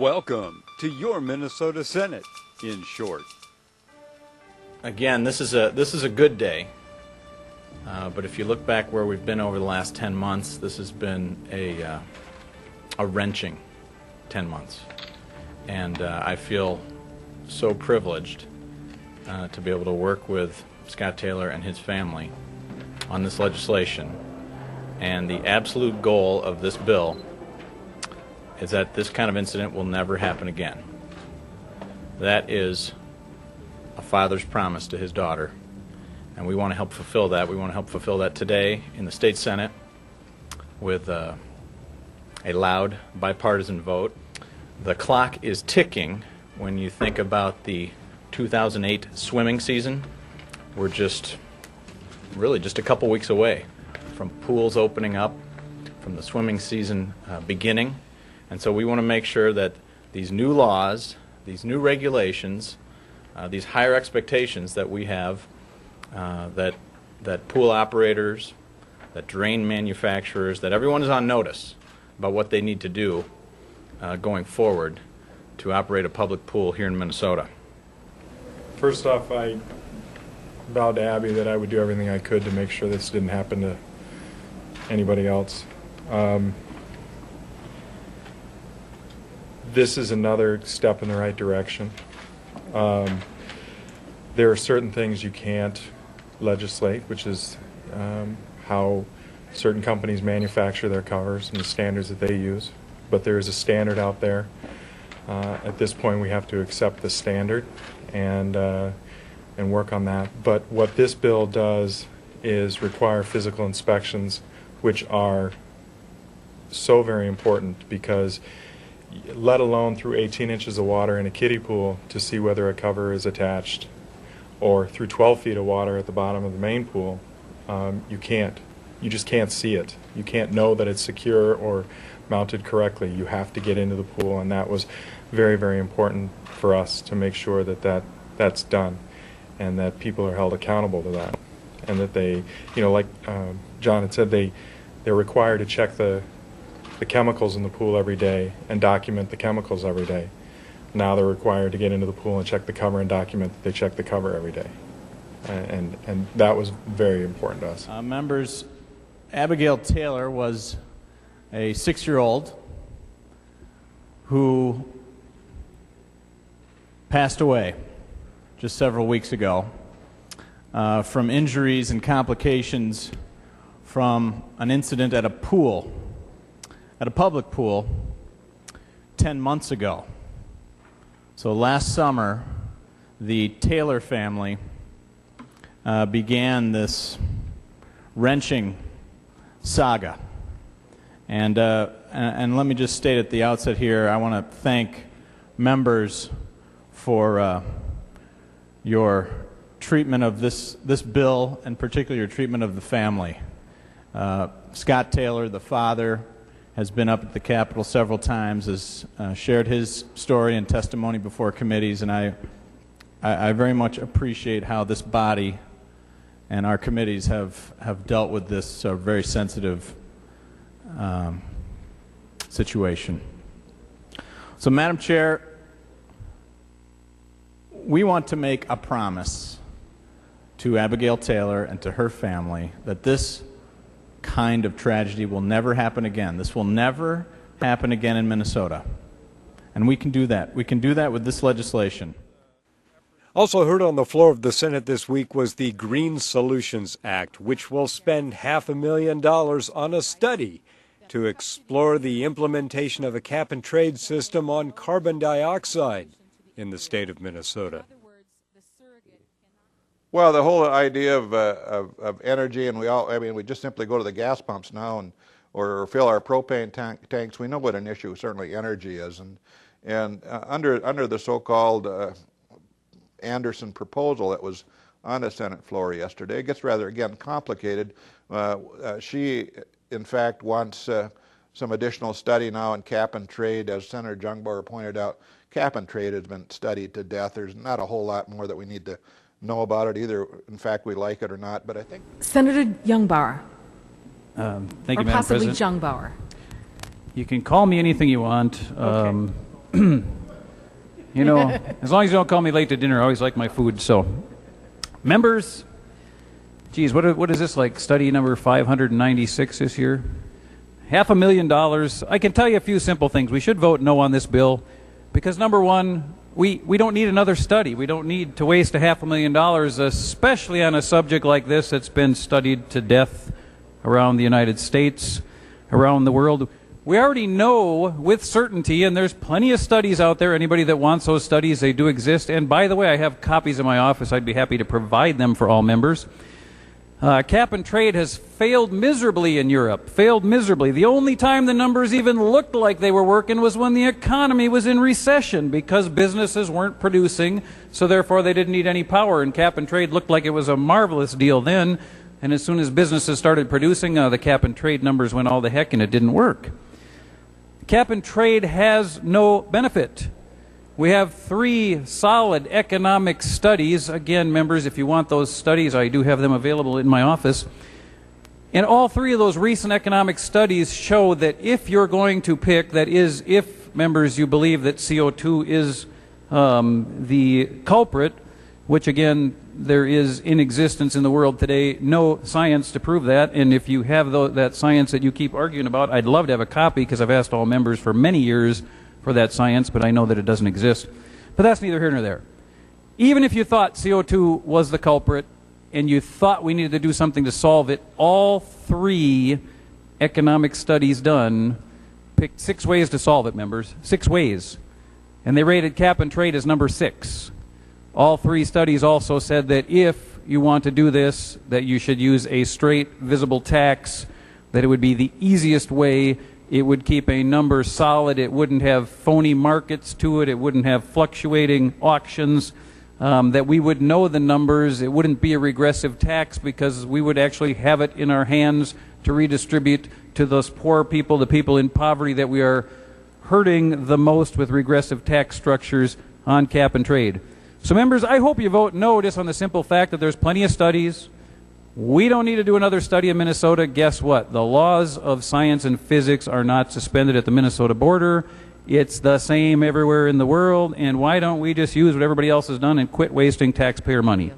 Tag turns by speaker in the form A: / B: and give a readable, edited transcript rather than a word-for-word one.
A: Welcome to your Minnesota Senate, in short.
B: Again, this is a good day, but if you look back where we've been over the last 10 months, this has been a wrenching 10 months, and I feel so privileged to be able to work with Scott Taylor and his family on this legislation. And the absolute goal of this bill is that this kind of incident will never happen again. That is a father's promise to his daughter, and we want to help fulfill that. We want to help fulfill that today in the state Senate with a loud bipartisan vote. The clock is ticking when you think about the 2008 swimming season. We're really just a couple weeks away from pools opening up, from the swimming season beginning. And so we want to make sure that these new laws, these new regulations, these higher expectations that we have, that pool operators, that drain manufacturers, that everyone is on notice about what they need to do going forward to operate a public pool here in Minnesota.
C: First off, I vowed to Abby that I would do everything I could to make sure this didn't happen to anybody else. This is another step in the right direction. There are certain things you can't legislate, which is how certain companies manufacture their covers and the standards that they use. But there is a standard out there. At this point, we have to accept the standard and work on that. But what this bill does is require physical inspections, which are so very important, because let alone through 18 inches of water in a kiddie pool to see whether a cover is attached, or through 12 feet of water at the bottom of the main pool, you just can't see it. You can't know that it's secure or mounted correctly. You have to get into the pool, and that was very, very important for us to make sure that that's done, and that people are held accountable to that, and that they, like John had said, they're required to check the chemicals in the pool every day and document the chemicals every day. Now they're required to get into the pool and check the cover and document that they check the cover every day. And that was very important to us.
B: Members, Abigail Taylor was a 6-year-old who passed away just several weeks ago from injuries and complications from an incident at a pool, at a public pool, 10 months ago. So last summer, the Taylor family began this wrenching saga. And let me just state at the outset here, I want to thank members for your treatment of this bill, and particularly your treatment of the family. Scott Taylor, the father, has been up at the Capitol several times, has shared his story and testimony before committees, and I very much appreciate how this body and our committees have dealt with this very sensitive situation. So, Madam Chair, we want to make a promise to Abigail Taylor and to her family that this kind of tragedy will never happen again. This will never happen again in Minnesota. And we can do that. We can do that with this legislation.
A: Also heard on the floor of the Senate this week was the Green Solutions Act, which will spend $500,000 on a study to explore the implementation of a cap-and-trade system on carbon dioxide in the state of Minnesota.
D: Well, the whole idea of energy, and we just simply go to the gas pumps now or fill our propane tanks. We know what an issue certainly energy is, and under the so-called Anderson proposal that was on the Senate floor yesterday, it gets rather, again, complicated. She, in fact, wants some additional study now in cap and trade. As Senator Jungbauer pointed out, cap and trade has been studied to death. There's not a whole lot more that we need to know about it either. In fact, we like it or not, but I think...
E: Senator Jungbauer.
F: Thank you,
E: or
F: Madam
E: possibly
F: President.
E: Jungbauer.
F: You can call me anything you want.
E: Okay. You know, as long as you don't call me late to dinner, I always like my food. So, members, geez, what is this, like study number 596 this year? $500,000. I can tell you a few simple things. We should vote no on this bill because, number one, we don't need another study. We don't need to waste $500,000, especially on a subject like this that's been studied to death around the United States, around the world. We already know with certainty, and there's plenty of studies out there. Anybody that wants those studies, they do exist. And by the way, I have copies in my office. I'd be happy to provide them for all members. Cap and trade has failed miserably in Europe, failed miserably. The only time the numbers even looked like they were working was when the economy was in recession because businesses weren't producing, so therefore they didn't need any power. And cap and trade looked like it was a marvelous deal then. And as soon as businesses started producing, the cap and trade numbers went all the heck and it didn't work. Cap and trade has no benefit. We have 3 solid economic studies. Again, members, if you want those studies, I do have them available in my office. And all 3 of those recent economic studies show that if you're going to pick, that is, if, members, you believe that CO2 is the culprit, which again, there is in existence in the world today, no science to prove that. And if you have that science that you keep arguing about, I'd love to have a copy because I've asked all members for many years for that science, but I know that it doesn't exist. But that's neither here nor there. Even if you thought CO2 was the culprit and you thought we needed to do something to solve it, all 3 economic studies done picked 6 ways to solve it, members. 6 ways. And they rated cap and trade as number 6. All 3 studies also said that if you want to do this, that you should use a straight visible tax, that it would be the easiest way. It would keep a number solid. It wouldn't have phony markets to it. It wouldn't have fluctuating auctions. That we would know the numbers. It wouldn't be a regressive tax because we would actually have it in our hands to redistribute to those poor people, the people in poverty that we are hurting the most with regressive tax structures on cap and trade. So members, I hope you vote no just on the simple fact that there's plenty of studies. We don't need to do another study in Minnesota. Guess what? The laws of science and physics are not suspended at the Minnesota border. It's the same everywhere in the world. And why don't we just use what everybody else has done and quit wasting taxpayer money?